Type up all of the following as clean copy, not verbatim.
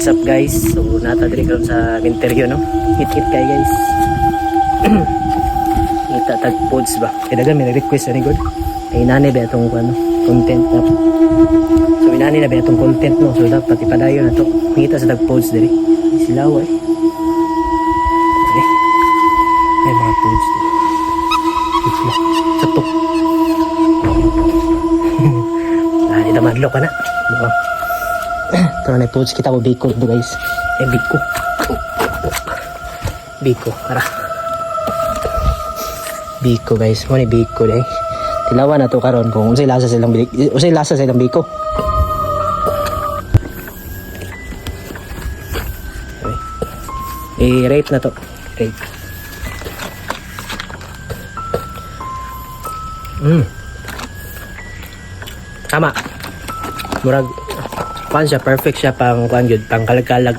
What's up guys? So natadri karon sa interview no. Hit kay guys. Ita tag pods ba. Kaya dagan may request ani god. Kay nani ba itong ano, content na. So inani na ba itong content no. So dapat ipadayon na to. Ngita sa tag pods diri. Silaw eh. Ay mga pods. Sato. Ita madlo ka na. Buka. Pero na pods kita ko Biko do guys. Biko. Biko, tara. Biko guys, mo ni Biko dai. Tilawan na to karon kung unsay lasa silang Biko. Okay. Rate na to. Rate. Tama. Murag pan siya, perfect siya pang kuan gyud, pang kalag-kalag.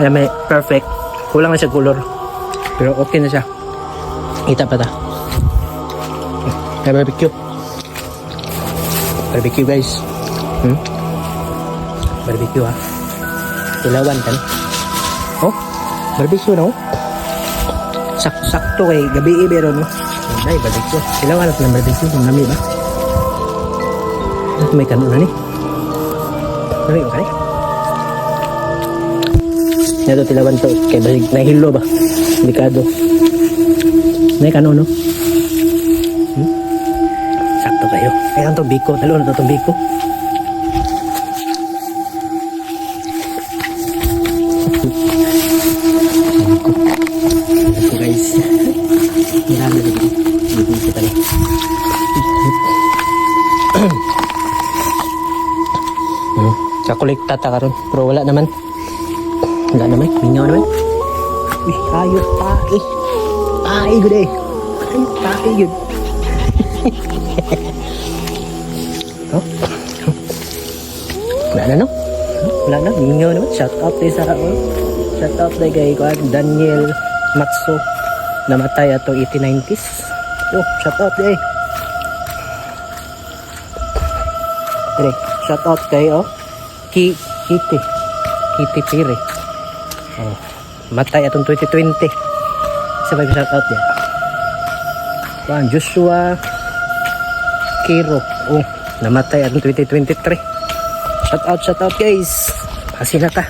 Alam mo, perfect. Kulang na siya color. Pero okay na siya. Kita pa ta. Barbecue. Barbecue guys. Barbecue ha. Ilawan kan. Oh, barbecue no. Sakto kay gabi ibero no. Ay, barbecue. Ilawan at ng barbecue kung nami ba. May kanon na ni. Nami ba kani? Ito tilawan to kay basig nahilo ba. Delikado. May kanon no. Sakto kayo. Ayan to Biko. Talo na to itong Biko. Biko guys. Hirami dito. Biko kita na. Kakulik tata karon. Pero wala naman. Wala naman. Mingaw naman. Uy, ayot tae. Tae gud eh. Ayot tae gud. Oh. Wala na no? Wala na. Mingaw naman. Shout out day sa kaon. Shout out day kay Daniel Matso. Namatay atong 8090s. Yo, shout out day. Dire, shout out kay Kitty Pire. Oh, matay atong 2020. Sabay shout out dia. Juan Joshua Kiro. Oh, namatay atong 2023. Shout out guys. Pasin na ta.